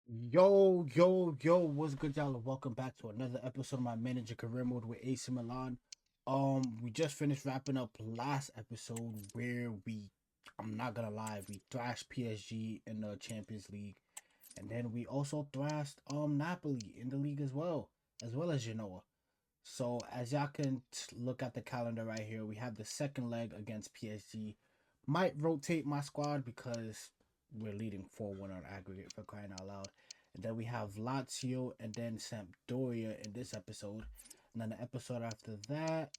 Yo, what's good, y'all? And welcome back to another episode of my manager career mode with AC Milan. We just finished wrapping up last episode where I'm not gonna lie, we thrashed PSG in the Champions League, and then we also thrashed Napoli in the league as well as Genoa. So as y'all can look at the calendar right here, we have the second leg against PSG. Might rotate my squad because we're leading 4-1 on aggregate, for crying out loud. And then we have Lazio and then Sampdoria in this episode. And then the episode after that,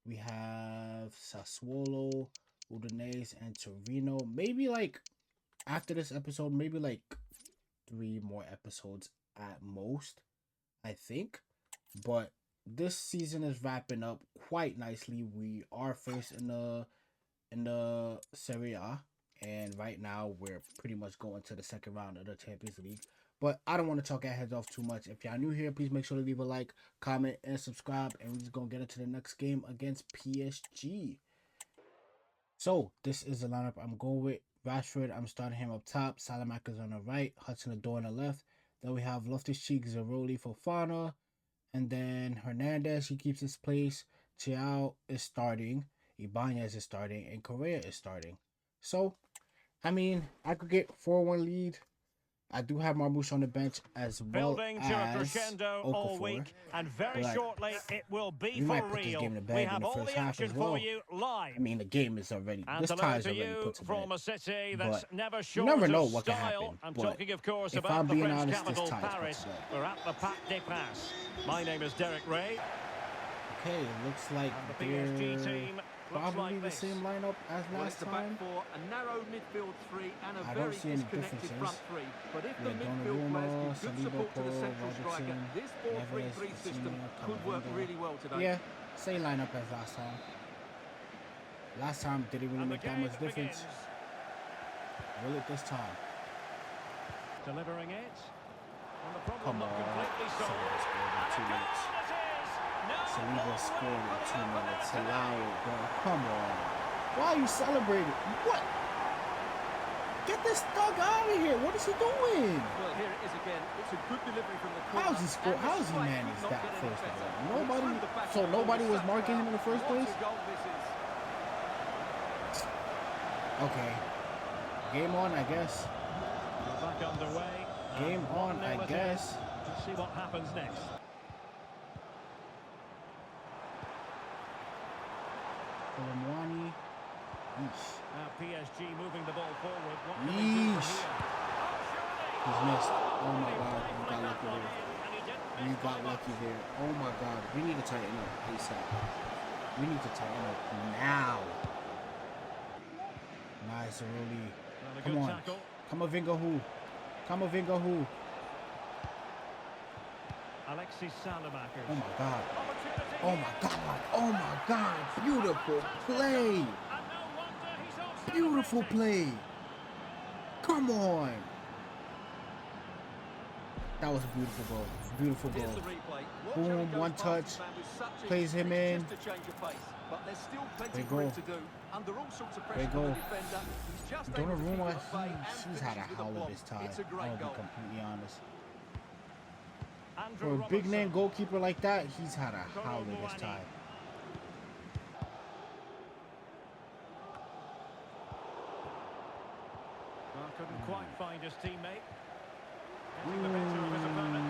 we have Sassuolo, Udinese, and Torino. Maybe like after this episode, maybe like 3 more episodes at most, I think. But this season is wrapping up quite nicely. We are first in the Serie A, and right now we're pretty much going to the second round of the Champions League. But I don't want to talk our heads off too much. If y'all new here, please make sure to leave a like, comment, and subscribe. And we're just gonna get into the next game against PSG. So this is the lineup I'm going with. Rashford, I'm starting him up top. Salamaker's on the right. Hudson-Odoi on the left. Then we have Loftus-Cheek, Zeroli, Fofana. And then Hernandez, he keeps his place. Thiago is starting. Ibanez is starting. And Correa is starting. So, I mean, I could get 4-1 lead. I do have Marmoush on the bench as well Building as to a crescendo all Okafor. week, and very shortly it will be We for might put this real. game in the We bag in have the all first the half action as well. for you live. I mean, the game is already, And this tie is already put to from bed. a city that's never You short never know of what can style. happen. I'm But talking, of course, if about I'm the being French honest, this capital, tie is put Paris. to bed. We're at the Parc des Princes. My name is Derek Ray. Okay, it looks like And the PSG team looks probably like the this. same lineup as last time. For a narrow midfield three and a I very don't see any disconnected differences. front three. But if the Yeah, midfield players Donnarumma, give good support to the Saliba, central striker, Robertson, this Neves, 4-3-3 system Vitinha, could work Camavinga. really well today. Yeah, same lineup as last time. Last time didn't really And the make that game much difference. begins. Will it this time? Delivering it. And the problem Come not on. completely Saliba solved. scored in 2 minutes. Saliba scored in 2 minutes. Allow it, bro. Come on. Why are you celebrating? What? Get this thug out of here. What is he doing? Well, here it is again. It's a good delivery from the corner. How's he score? How's he managed that first of all? Nobody was marking him in the first place? What a goal this is. Okay. Game on, I guess. We're back underway. Game on, I guess. Let's see what happens next. Colomwani. Yeesh. Now PSG moving the ball forward. What can they do Yeesh. from here? He's missed. Oh my god, we got lucky there. We got lucky there. Oh my god, we need to tighten up ASAP. We need to tighten up now. Nice, Zeroli. Come on. Camavinga who? Camavinga who? Alexis Salamaker. Oh my god. Oh my god. Oh my god. Beautiful play. Beautiful play. Come on. That was a beautiful goal. Beautiful Here's goal. the replay. Watch Boom, how he goes one past touch, his man with such ease. plays him It's in. just a change of pace. But there's still plenty There for him go. to do. Under all sorts of There pressure go. from the defender, he's just able to keep Donnarumma, it at bay and he's had a finish with howl of block. his time. It's a great I'll be goal. completely honest. Andrew For a big name Robertson. goalkeeper like that, he's had a howl of his time. Well, couldn't quite find his teammate. Getting the better of his opponent.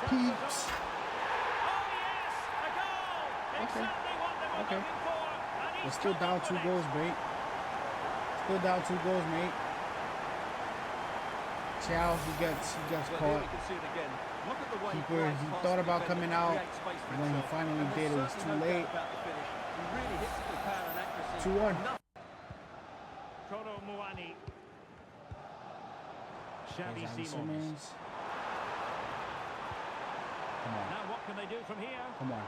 Peeps. Oh yes, a goal! Okay. Exactly what they were Okay. looking for. And he's We're still come down up 2 with goals, it. mate. Still down 2 goals, mate. Chow, he gets Well, here caught. we can see it again. Look at the way Keeper, glides he past thought the about defender coming to out, create space for and when he himself. finally And did, there's it was certainly too no late. doubt about the finish. He really hits it with power and accuracy. 2-1. Kolo Muani. Xavi Xavi Simons. Simons. Come on. Now what can they do from here? Come on.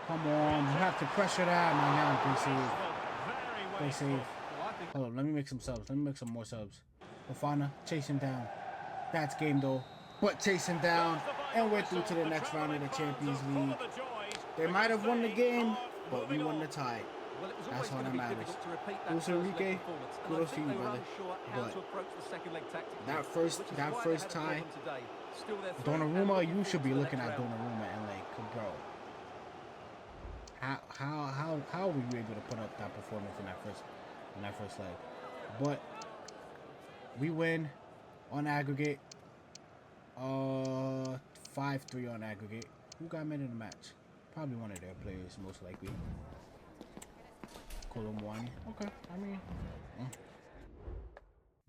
Come on. You have to pressure that, my man. Great save. Very Great wasteful. save. Well, I think Hold on, let me make some subs. Let me make some more subs. Fofana, chase him down. That's game though. But chase him down. And we're through to the next round of the Champions League. They might have won the game, but we won the tie. Well, it was That's always all going to that be matters. difficult to repeat that Luis first leg Enrique, performance. And I kudos to think you, they were brother. unsure how But to approach the second leg tactically. that which is why they first had a tie, problem today. Still their threat and Donnarumma, looking you forward should to be the looking next at round. Donnarumma and like, bro, how were you able to put up that performance in that first leg? But we win on aggregate, 5-3 on aggregate. Who got man in the match? Probably one of their players, most likely. Colomwani. Okay, I mean,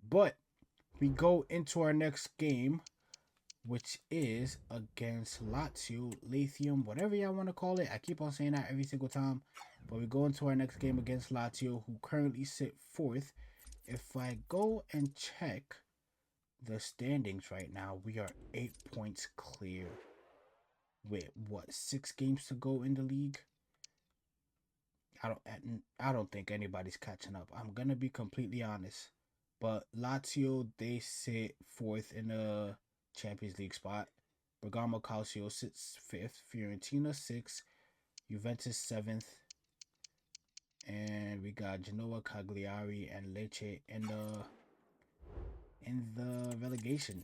but we go into our next game, which is against Lazio, Latium, whatever y'all want to call it. I keep on saying that every single time. But we go into our next game against Lazio, who currently sit 4th. If I go and check the standings right now, we are 8 points clear. With what, 6 games to go in the league? I don't think anybody's catching up. I'm gonna be completely honest. But Lazio, they sit 4th in the Champions League spot. Bergamo Calcio sits 5th. Fiorentina 6th. Juventus 7th. And we got Genoa, Cagliari, and Lecce in the relegation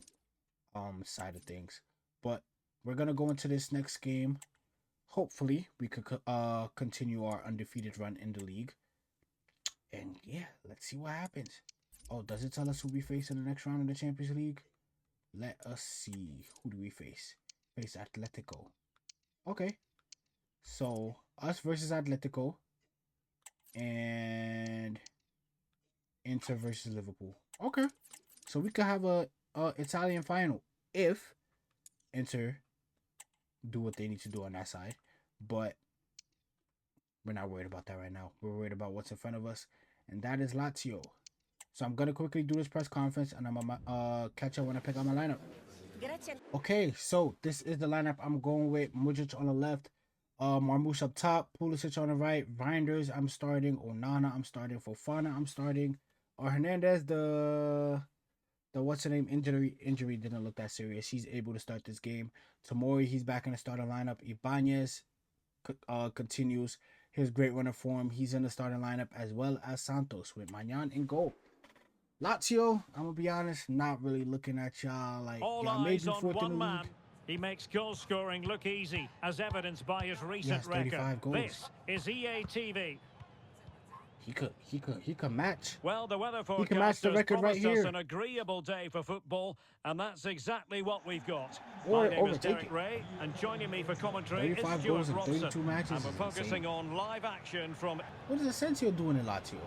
side of things. But we're gonna go into this next game. Hopefully, we could continue our undefeated run in the league. And yeah, let's see what happens. Oh, does it tell us who we face in the next round of the Champions League? Let us see. Who do we face? Face Atletico. Okay. So, us versus Atletico. And Inter versus Liverpool. Okay. So, we could have a Italian final if Inter do what they need to do on that side. But we're not worried about that right now. We're worried about what's in front of us. And that is Lazio. So I'm going to quickly do this press conference, and I'm going to catch up when I pick out my lineup. Okay, so this is the lineup I'm going with. Modric on the left, Marmoush up top, Pulisic on the right, Reinders I'm starting, Onana I'm starting, Fofana I'm starting, Hernandez, the what's the name, injury didn't look that serious. He's able to start this game. Tomori, he's back in the starting lineup. Ibanez continues his great run of form. He's in the starting lineup, as well as Santos with Magnan in goal. Lazio, I'm gonna be honest, not really looking at y'all like all y'all eyes maybe on 4th in one the man. league. He makes goal scoring look easy, as evidenced by his recent record. 35 goals. This is EATV. He could match. Well, the weather He can match the forecasters record right promised us here. an agreeable day for football, and that's exactly what we've got. Or My name is overtake Derek it. Ray, and joining me for commentary is 35 Stuart goals in Robson. 32 matches And we're is focusing insane. on live action from... What is Asensio doing in Lazio?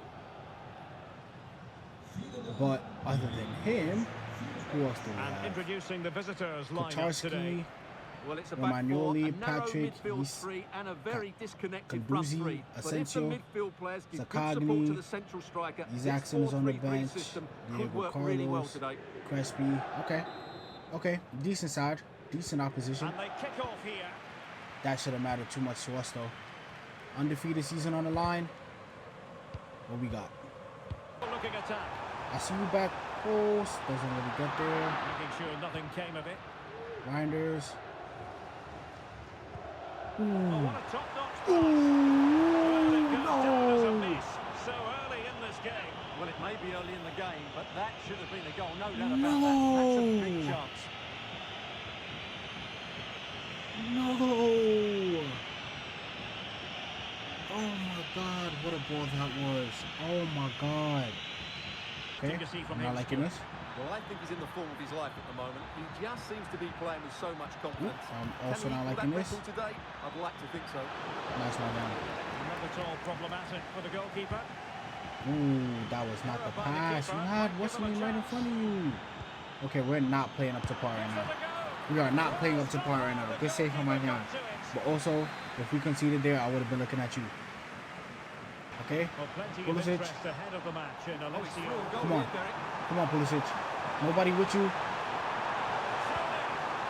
But other than him, who else do we And have? introducing the visitors lineup today. Kotarski, Well, it's a back four, a Romagnoli, narrow Patrick, midfield three, and a very disconnected front Kandouzi, three. But if the Asensio, midfield players give good Sakagni, support to the central striker, this Isaacson is on the 4-3-3 bench. system Diego could work really well Carlos, today. Crespi. Okay, decent side, decent opposition. And they kick off here. That shouldn't matter too much to us though. Undefeated season on the line. What we got? Looking attack. I see you back post. Doesn't really get there. Making sure nothing came of it. Grinders. Oh, what a top-notch pass. Ooh, Well, it goes down as a no. miss so early in this game. Well, it may be early in the game, but that should have been a goal. No doubt about that. That's a big No. chance. No. Oh my God, what a ball that was. Oh my God. Okay, Thing to see from I'm not him, liking Stuart. this. Well, I think he's in the form of his life at the moment. He just seems to be playing with so much confidence. I'm Can also he not equal liking that this. record today? I'd like to think so. Nice one down. Not at all problematic for the goalkeeper. Ooh, that was not the pass. You had what's the name right in front of you. Okay, we're not playing up to par right now. We are not playing up to par right now. Good save from my hand. But also, if we conceded there, I would have been looking at you. Okay? Well, plenty of Pulisic. interest ahead of the match in Oh, he's through a Alessio. goal Come on. here, Derek. Come on, Pulisic. Nobody with you.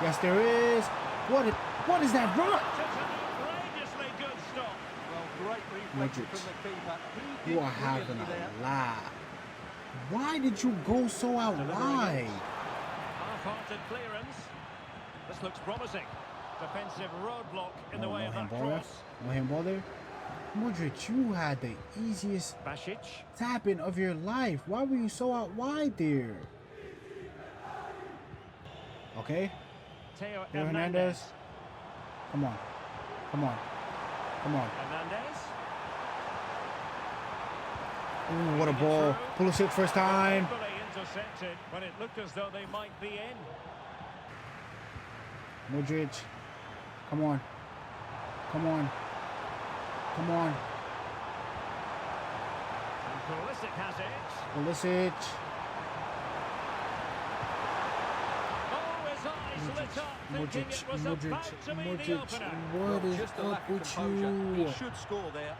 Yes, there is. What is that run? It's an outrageously good stop. Well, great reflection Modric. from the keeper. He You did are having brilliantly there. a laugh. Why did you go so out wide? Half-hearted clearance. This looks promising. Defensive roadblock in the way No of that handball there. cross. No handball there. Modric, you had the easiest Basic. tapping of your life. Why were you so out wide there? Theo Theo Hernandez. Hernandez. Come on. Come on. Come on. Hernandez. Ooh, what a ball. Pulisic first time. Barely intercepted when it looked as though they might be in. Modric. Come on. Come on. Come on. And Pulisic has it. Pulisic. Oh, his eyes lit up, thinking it was about to be the opener. What is Just a up lack of with composure. you? He should score there.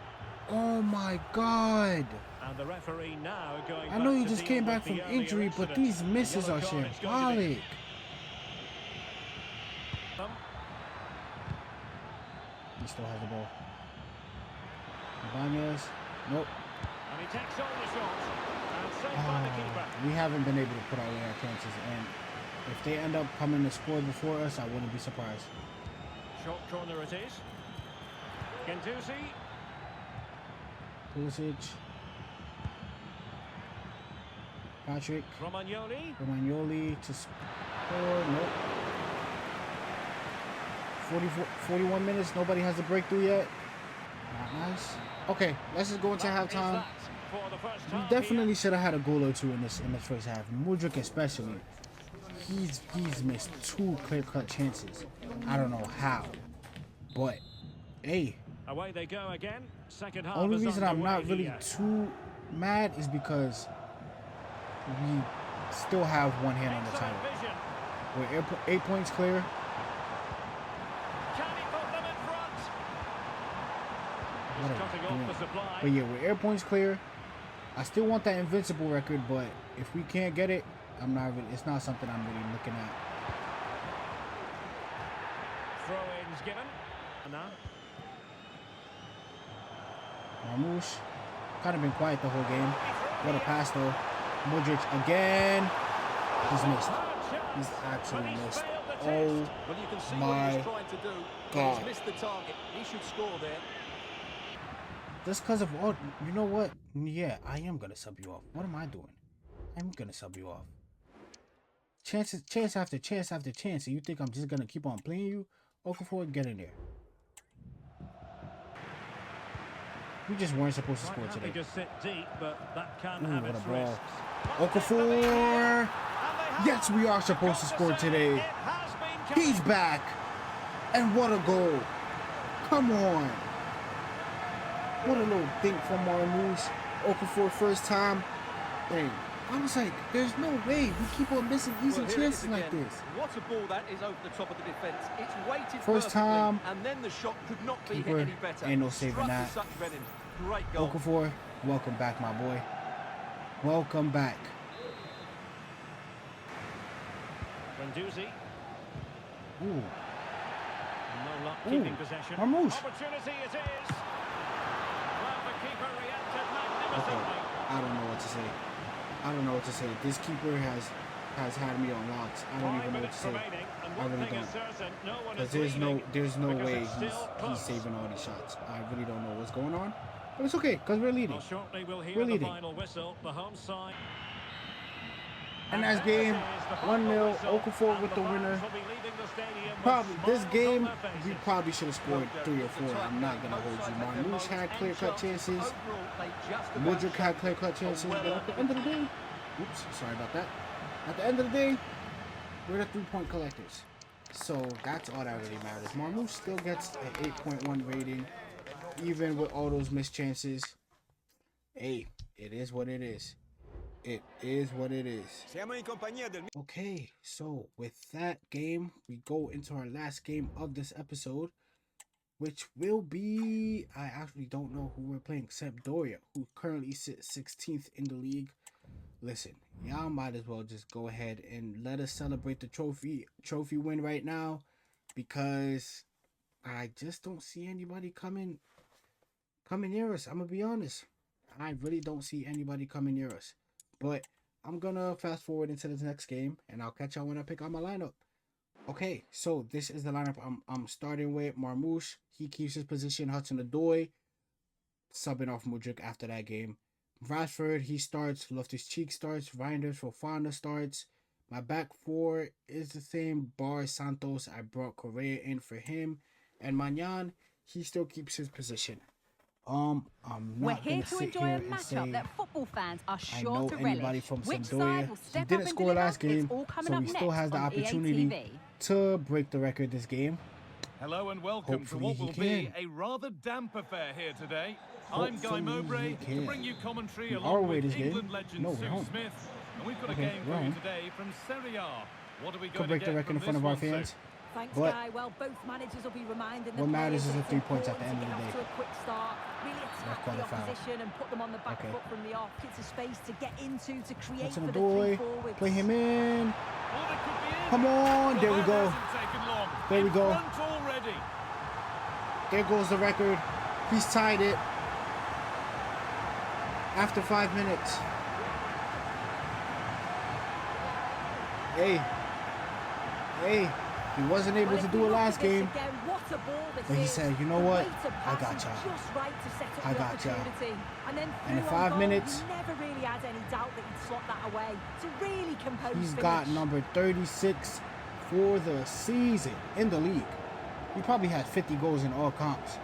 Oh my God. And the referee now going I know back you to just deal came back with from the earlier injury, but incident. these misses Yellow are card it's going to be. shambolic. He still has the ball. Ibanez. Nope. And he takes on the shot. And saved by the keeper. We haven't been able to put away our chances, and if they end up coming to score before us, I wouldn't be surprised. Short corner it is. Gentusi. Pulisic. Patrick. Romagnoli. To score. Nope. 41 minutes. Nobody has a breakthrough yet. Not nice. Okay, let's just go into That is halftime. that for the first We half definitely here. should have had a goal or two in this first half. Mudryk especially. He's missed 2 clear-cut chances. I don't know how. But hey, Away they go again. Second half only is reason I'm not underway really here. too mad is because we still have one hand on the Excellent title. vision. We're 8 points clear. Can he put them in front? What He's are we cutting off doing? the supply. But yeah, we're 8 points clear. I still want that invincible record, but if we can't get it, it's not something I'm really looking at. Throw-ins given. And now. Marmoush kind of been quiet the whole game. What a pass though. Modric again. He's missed. He's actually missed. Oh Well, you can see what my he was trying to do. God. He's missed the target. He should score there. Just because of all, you know what? Yeah, I am gonna sub you off. What am I doing? I'm gonna sub you off. Chance after chance after chance, and you think I'm just gonna keep on playing you? Okafor, get in there. We just weren't supposed to score Quite happy today. to sit deep, but that can Ooh, have what a its ball. risks. Okafor! Yes, we are supposed to score today. He's back! And what a goal! Come on! What a little dink from Marmoush. Okafor first time. Dang. I was like, there's no way we keep on missing easy Well, here it is chances like again. this. What a ball that is over the top of the defence. It's weighted First perfectly, time. and then the shot could not be Keeper, hit any better. ain't no saving Struck that. with such venom. Great goal. Okafor, welcome back, my boy. Welcome back. Gentusi. Ooh. No luck Ooh. keeping possession. Marmoush. Opportunity it is. Well, the keeper reacted Okay. magnificently. I don't know what to say. I don't know what to say. This keeper has had me on locks. I don't 5 even know what to minutes say. remaining, and I one really thing is don't. certain, no one Because is leaving there's no because way it's still he's close. saving all these shots. I really don't know what's going on. But it's okay, because we're leading. Well, shortly we'll hear We're the leading. final whistle. The home side. And that's there it game. is, the 1-0. final whistle, Okafor and with the fans winner. will be leaving the stadium with Probably this smiles game, on their we faces. probably should have scored 3 or 4. I'm not gonna hold you. Marmoush had clear-cut chances. Mudryk had clear-cut chances. But at the end of the day, oops, sorry about that. At the end of the day, we're the 3-point collectors. So that's all that really matters. Marmoush still gets an 8.1 rating, even with all those missed chances. Hey, it is what it is. It is what it is. Okay, so with that game, we go into our last game of this episode, which will be, I actually don't know who we're playing, Sampdoria, who currently sits 16th in the league. Listen, y'all might as well just go ahead and let us celebrate the trophy win right now, because I just don't see anybody coming near us. I'm gonna be honest. I really don't see anybody coming near us. But I'm gonna fast forward into the next game, and I'll catch y'all when I pick out my lineup. Okay, so this is the lineup I'm starting with. Marmoush, he keeps his position. Hudson-Odoi, subbing off Mudryk after that game. Rashford, he starts. Loftus-Cheek starts. Reinders, Fofana starts. My back four is the same. Bar Santos, I brought Correa in for him. And Magnan, he still keeps his position. I'm not We're here to enjoy a matchup that football fans are sure to relish. From Which Sampdoria. side will He step up didn't and score deliver? last game, It's all coming so up he still next has the on opportunity EATV. to break the record this game. Hello and welcome Hopefully to what he will can. be a rather damp affair here today. I'm Guy Hopefully Mowbray he to can. bring you commentary We are along away with this game. England legend No, we're Sue home. Smith. And we've got a Okay, game we're for you home. today from Serie A. What are we Could going break to the get record from in front this of our one, Sue? fans. Thanks, But Guy. Well, both managers will be reminding the what matters is players the that 3 it's points at the important end of to the get day. off to a quick start, really attack call the a foul. opposition and put them on the back Okay. foot from the off. It's a space to get into, to create That's for an the Adoy. three forwards. Play him in. Oh, they could be in. Come on. There we Well, go. that hasn't taken long. There we In go. front already. There goes the record. He's tied it after 5 minutes. Hey, he wasn't able to do it last game, but he said, you know what, I got y'all. I got y'all. And in 5 minutes, never really had any doubt that he'd slot that away. It's a really composed he's finish. got number 36 for the season in the league. He probably has 50 goals in all comps.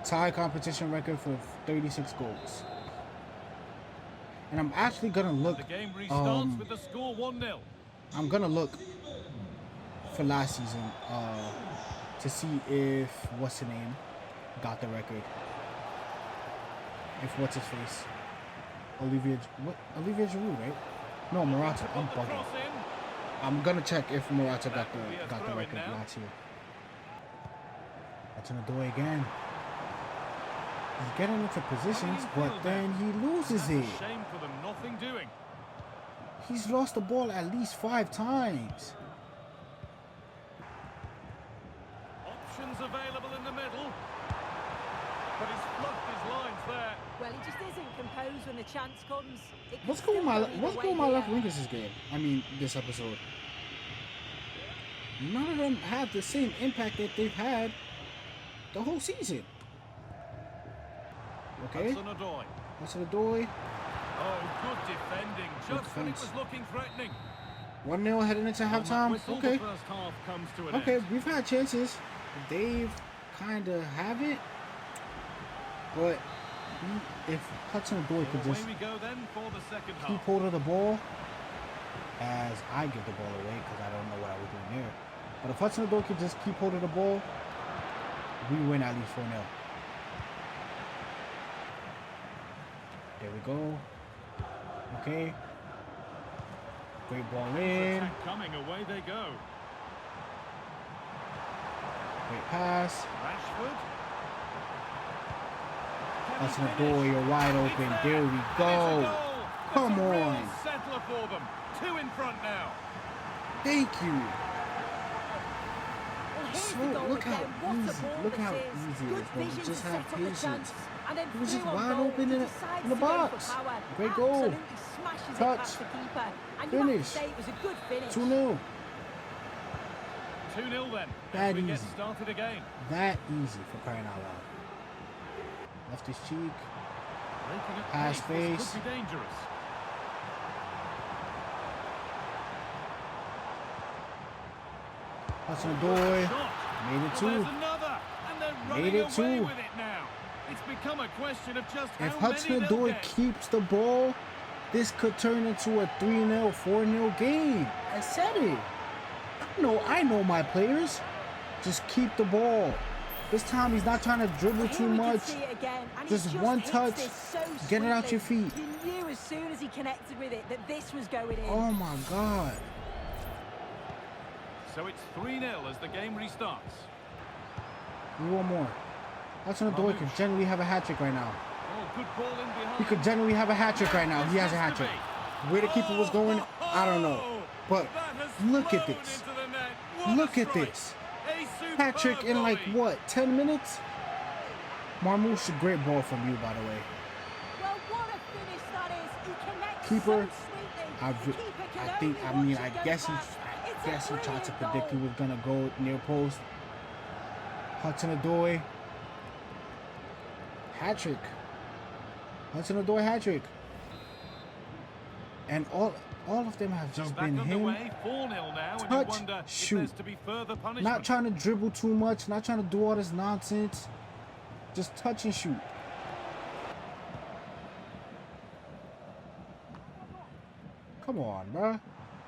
Tie competition record for 36 goals. And I'm actually gonna look. The game restarts with the score 1-0. I'm gonna look for last season to see if what's the name got the record. If what's his face, Olivier Giroud, right? No, Morata. I'm bugging. Cross in. I'm gonna check if Morata got That will be a the throw-in record now. last year. That's an Adoy again. He's getting into positions, but then he loses That's it. a shame for them, nothing doing. He's lost the ball at least 5 times. Options available in the middle. But he's fluffed his lines there. Well, he just isn't composed when the chance comes. It could What's going still on go either way my left here. wingers this game? I mean, this episode. None of them have the same impact that they've had the whole season. Okay, Hudson-Odoi. that's an Adoy. Oh, good defending. Just when it defense. was looking threatening. 1-0 heading into On that halftime. whistle, Okay. the first half comes to an Okay, end. we've had chances. They've kind of have it. But if Hudson-Odoi could So away just we go then for the second keep half. hold of the ball as I give the ball away because I don't know what I was doing there. But if Hudson-Odoi could just keep hold of the ball, we win at least 4-0. There we go. Okay. Great ball in. Attack coming, away they go. Great pass. Rashford. That's an Adoy, you're wide open. There we go. Come on. Settler for them. 2 in front now. Thank you. Well, here's So, the goal look how again. What a easy- ball look this how is. easy it Good is, bro. vision Just to have set up the patience. chance. And then He was just through on wide goal, open he in decides the to go for box. power. Great goal. Absolutely smashes Touch. it past the keeper. And you have Finish. to say it was a good finish. 2-0. 2-0 then. That As we get easy. started again. That easy for crying out loud. Left his cheek. Breaking at Pass pace, this space. could be dangerous. Hudson-Odoi. Shot. Made it Well, 2. there's another, and they're running Made it away 2. with it now. It's become a question of just If how many they'll Hudson-Odoi get. keeps the ball, this could turn into a 3-0, 4-0 game. I said it. I know my players. Just keep the ball. This time he's not trying to dribble Here too we can much. see it again, and he Just one hits touch. this so Get it out your sweetly. feet. You knew as soon as he connected with it that this was going in. Oh my God. So it's 3-0 as the game restarts. One more. Hudson-Odoi could generally have a hat trick right now. Oh, good ball in behind. He could generally have a hat trick right now. He has a hat trick. Where the keeper was going, I don't know. But That has look at flown this. into the net. What Look a at strike. this. A superb Hat trick in like volley. what, 10 minutes? Marmoush, a great ball from you, by the way. Well, what a finish that is. He connects Keeper, so sweetly. I The keeper can he only watch it go past. It's a tried to brilliant predict he goal. was gonna go near post. Hudson-Odoi. Hat-trick. Hudson-Odoi hat-trick. And all of them have just been him. 4-0 now, and you Touch, wonder if shoot. there's to be further punishment. Not trying to dribble too much. Not trying to do all this nonsense. Just touch and shoot. Come on, bruh.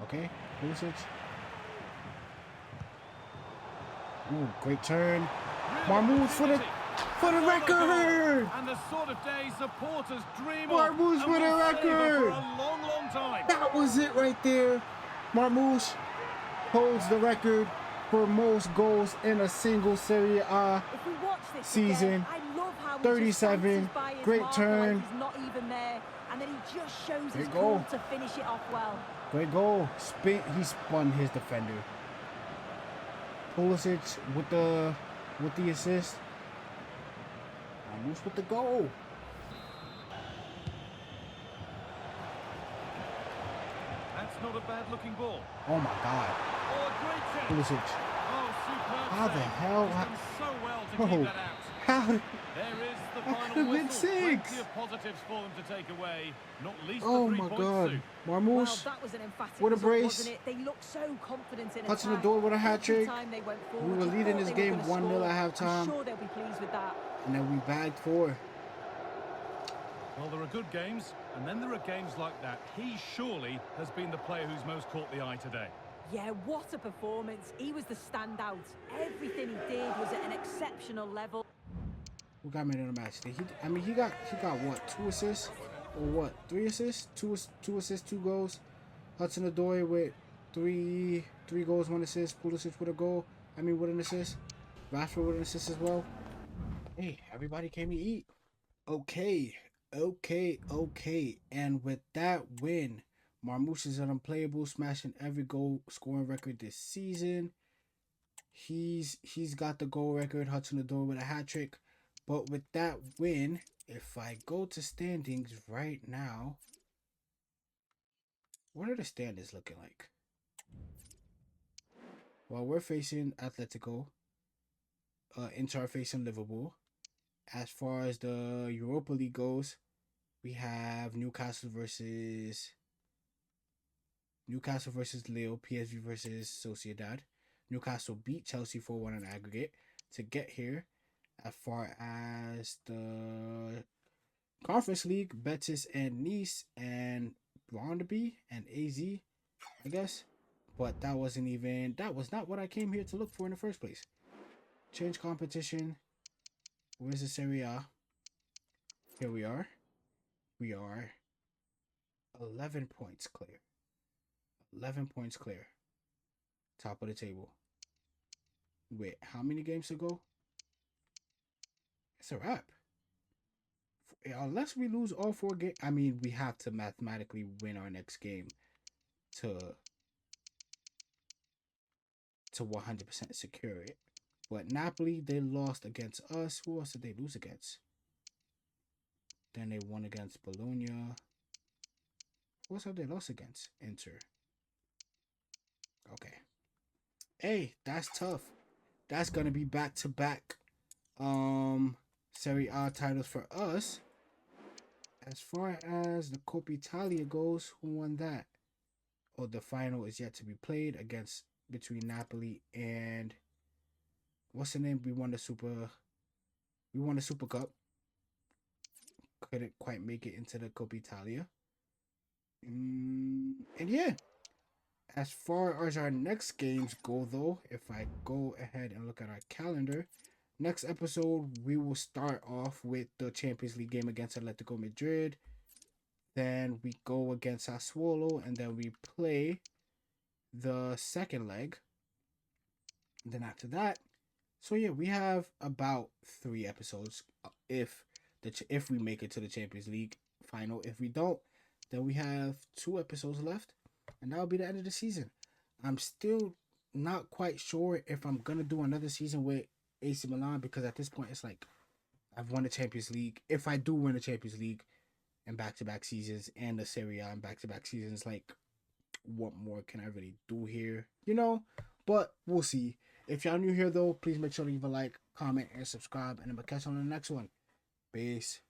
Okay, Pulisic. Ooh, great turn. Marmoush for the record. And the sort of day supporters dream Marmoush of, for the record. for a long, long time. That was it right there. Marmoush holds the record for most goals in a single Serie A If we watch this season. again, I love how he 37, just by his great marker turn. like he's not even there, and then he just shows his Great goal. call to finish it off well. Great goal. He spun his defender. Pulisic with the assist. Marmoush with the goal. That's not a bad-looking ball. Oh my God. Oh, a great chance. Pulisic. Oh, superb How the save. hell? He's done so well to Oh, keep that out. how? There is the That final could've been whistle. 6. Plenty of positives for them to take away, not least Oh the 3 my points God. too. Well, Marmoush that was an emphatic with a result, brace. wasn't it? They looked so confident in Hudson-Odoi with a hat Every trick. time they went We forward, were you leading thought this they were game gonna 1-0 score. at halftime. I'm sure they'll be pleased with that. and then we bagged 4. Well, there are good games, and then there are games like that. He surely has been the player who's most caught the eye today. Yeah, what a performance. He was the standout. Everything he did was at an exceptional level. Who got man of the match? He got what? 2 assists or what? 3 assists? 2 assists, 2 goals. Hudson-Odoi with 3 goals, 1 assist. Pulisic with a goal. With an assist. Rashford with an assist as well. Hey, everybody came to eat. Okay. And with that win, Marmoush is an unplayable, smashing every goal scoring record this season. He's got the goal record. Hudson-Odoi with a hat trick. But with that win, if I go to standings right now, what are the standings looking like? Well, we're facing Atletico. Inter are facing Liverpool. As far as the Europa League goes, we have Newcastle versus Lille, PSV versus Sociedad. Newcastle beat Chelsea 4-1 on aggregate to get here. As far as the Conference League, Betis and Nice and Brondby and AZ, I guess. But that was not what I came here to look for in the first place. Change competition. Where's the Serie A? Here we are. We are 11 points clear. 11 points clear. Top of the table. Wait, how many games to go? It's a wrap. Unless we lose all 4 games. We have to mathematically win our next game to 100% secure it. But Napoli, they lost against us. Who else did they lose against? Then they won against Bologna. Who else have they lost against? Inter. Okay. Hey, that's tough. That's gonna be back-to-back Serie A titles for us. As far as the Coppa Italia goes, who won that? Oh, the final is yet to be played between Napoli and what's the name? We won the Super Cup. Couldn't quite make it into the Coppa Italia. And yeah. As far as our next games go, though, if I go ahead and look at our calendar, next episode, we will start off with the Champions League game against Atletico Madrid. Then we go against Sassuolo, and then we play the second leg. And then after that, so yeah, we have about 3 episodes if we make it to the Champions League final. If we don't, then we have 2 episodes left. And that'll be the end of the season. I'm still not quite sure if I'm going to do another season with AC Milan, because at this point, it's like I've won the Champions League. If I do win the Champions League in back-to-back seasons and the Serie A in back-to-back seasons, like, what more can I really do here? But we'll see. If y'all new here though, please make sure to leave a like, comment, and subscribe, and I'm gonna catch you on the next one. Peace.